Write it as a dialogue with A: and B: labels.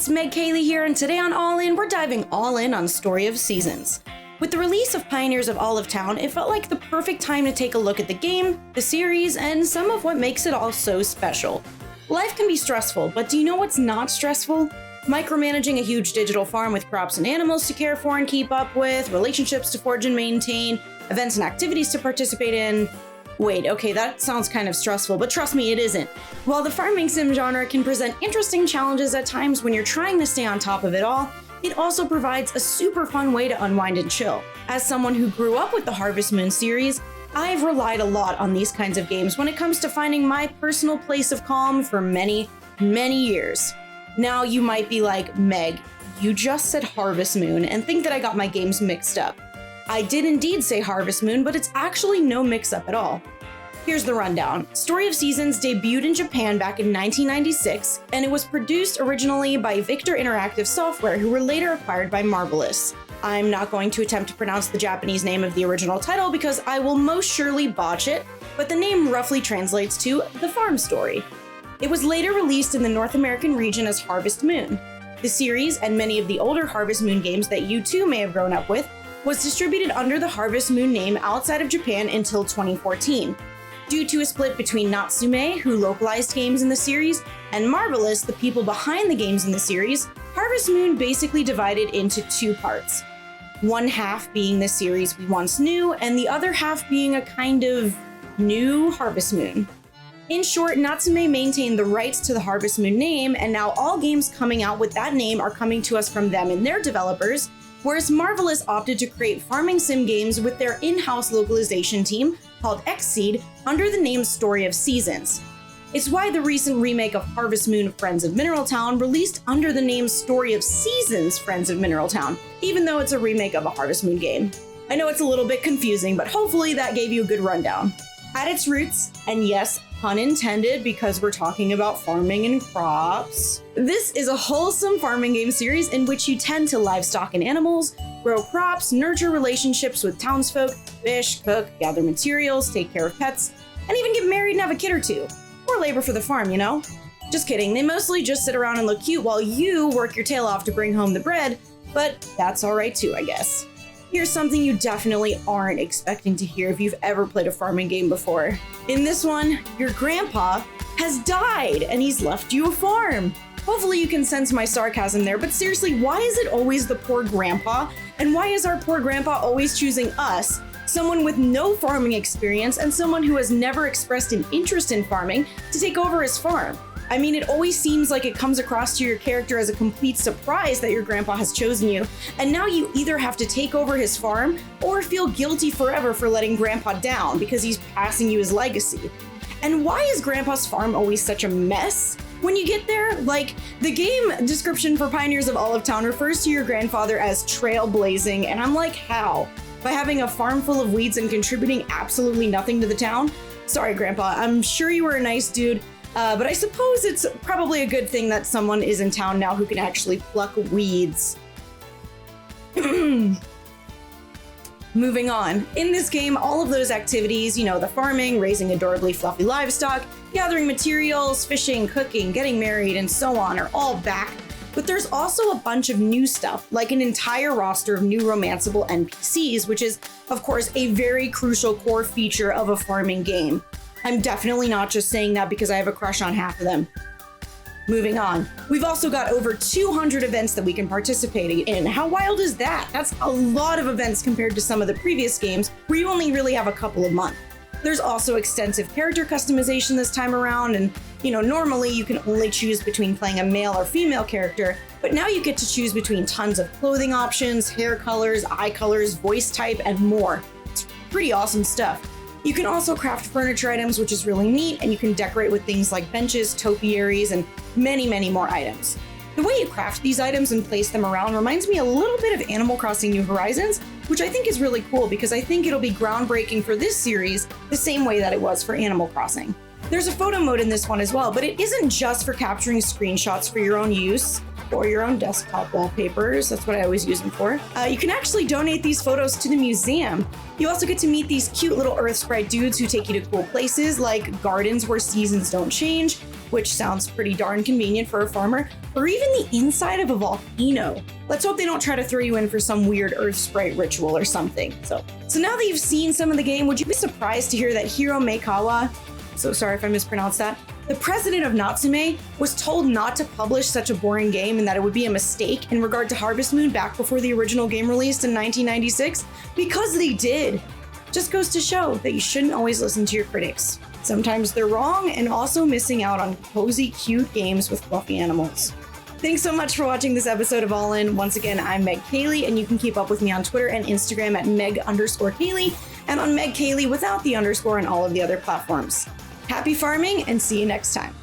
A: it's Meg KAYLEE here, and today on All In, we're diving all in on Story of Seasons. With the release of Pioneers of Olive Town, it felt like the perfect time to take a look at the game, the series, and some of what makes it all so special. Life can be stressful, but do you know what's not stressful? Micromanaging a huge digital farm with crops and animals to care for and keep up with, relationships to forge and maintain, events and activities to participate in. Wait, okay, that sounds kind of stressful, but trust me, it isn't. While the farming sim genre can present interesting challenges at times when you're trying to stay on top of it all, it also provides a super fun way to unwind and chill. As someone who grew up with the Harvest Moon series, I've relied a lot on these kinds of games when it comes to finding my personal place of calm for many, many years. Now you might be like, Meg, you just said Harvest Moon and think that I got my games mixed up. I did indeed say Harvest Moon, but it's actually no mix-up at all. Here's the rundown. Story of Seasons debuted in Japan back in 1996, and it was produced originally by Victor Interactive Software, who were later acquired by Marvelous. I'm not going to attempt to pronounce the Japanese name of the original title because I will most surely botch it, but the name roughly translates to The Farm Story. It was later released in the North American region as Harvest Moon. The series, and many of the older Harvest Moon games that you too may have grown up with, was distributed under the Harvest Moon name outside of Japan until 2014. Due to a split between Natsume, who localized games in the series, and Marvelous, the people behind the games in the series, Harvest Moon basically divided into two parts. One half being the series we once knew, and the other half being a kind of new Harvest Moon. In short, Natsume maintained the rights to the Harvest Moon name, and now all games coming out with that name are coming to us from them and their developers, whereas Marvelous opted to create farming sim games with their in-house localization team called Xseed under the name Story of Seasons. It's why the recent remake of Harvest Moon Friends of Mineral Town released under the name Story of Seasons Friends of Mineral Town, even though it's a remake of a Harvest Moon game. I know it's a little bit confusing, but hopefully that gave you a good rundown. At its roots, and yes, pun intended because we're talking about farming and crops, this is a wholesome farming game series in which you tend to livestock and animals, grow crops, nurture relationships with townsfolk, fish, cook, gather materials, take care of pets, and even get married and have a kid or two. More labor for the farm, you know? Just kidding, they mostly just sit around and look cute while you work your tail off to bring home the bread, but that's alright too, I guess. Here's something you definitely aren't expecting to hear if you've ever played a farming game before. In this one, your grandpa has died and he's left you a farm. Hopefully you can sense my sarcasm there, but seriously, why is it always the poor grandpa? And why is our poor grandpa always choosing us, someone with no farming experience and someone who has never expressed an interest in farming, to take over his farm? I mean, it always seems like it comes across to your character as a complete surprise that your grandpa has chosen you, and now you either have to take over his farm or feel guilty forever for letting grandpa down because he's passing you his legacy. And why is grandpa's farm always such a mess? When you get there, like, the game description for Pioneers of Olive Town refers to your grandfather as trailblazing, and I'm like, how? By having a farm full of weeds and contributing absolutely nothing to the town? Sorry, grandpa, I'm sure you were a nice dude, but I suppose it's probably a good thing that someone is in town now who can actually pluck weeds. Moving on. In this game, all of those activities, you know, the farming, raising adorably fluffy livestock, gathering materials, fishing, cooking, getting married, and so on are all back. But there's also a bunch of new stuff, like an entire roster of new romanceable NPCs, which is, of course, a very crucial core feature of a farming game. I'm definitely not just saying that because I have a crush on half of them. Moving on. We've also got over 200 events that we can participate in. How wild is that? That's a lot of events compared to some of the previous games where you only really have a couple a month. There's also extensive character customization this time around, and normally you can only choose between playing a male or female character, but now you get to choose between tons of clothing options, hair colors, eye colors, voice type, and more. It's pretty awesome stuff. You can also craft furniture items, which is really neat, and you can decorate with things like benches, topiaries, and many, many more items. The way you craft these items and place them around reminds me a little bit of Animal Crossing New Horizons, which I think is really cool because I think it'll be groundbreaking for this series the same way that it was for Animal Crossing. There's a photo mode in this one as well, but it isn't just for capturing screenshots for your own use or your own desktop wallpapers. That's what I always use them for. You can actually donate these photos to the museum. You also get to meet these cute little Earth Sprite dudes who take you to cool places like gardens where seasons don't change, which sounds pretty darn convenient for a farmer, or even the inside of a volcano. Let's hope they don't try to throw you in for some weird earth sprite ritual or something. So now that you've seen some of the game, would you be surprised to hear that Hiro Meikawa, so sorry if I mispronounced that, the president of Natsume, was told not to publish such a boring game and that it would be a mistake in regard to Harvest Moon back before the original game released in 1996? Because they did. Just goes to show that you shouldn't always listen to your critics. Sometimes they're wrong and also missing out on cozy, cute games with fluffy animals. Thanks so much for watching this episode of All In. Once again, I'm Meg KAYLEE, and you can keep up with me on Twitter and Instagram at Meg_KAYLEE, and on Meg KAYLEE without the underscore and all of the other platforms. Happy farming, and see you next time.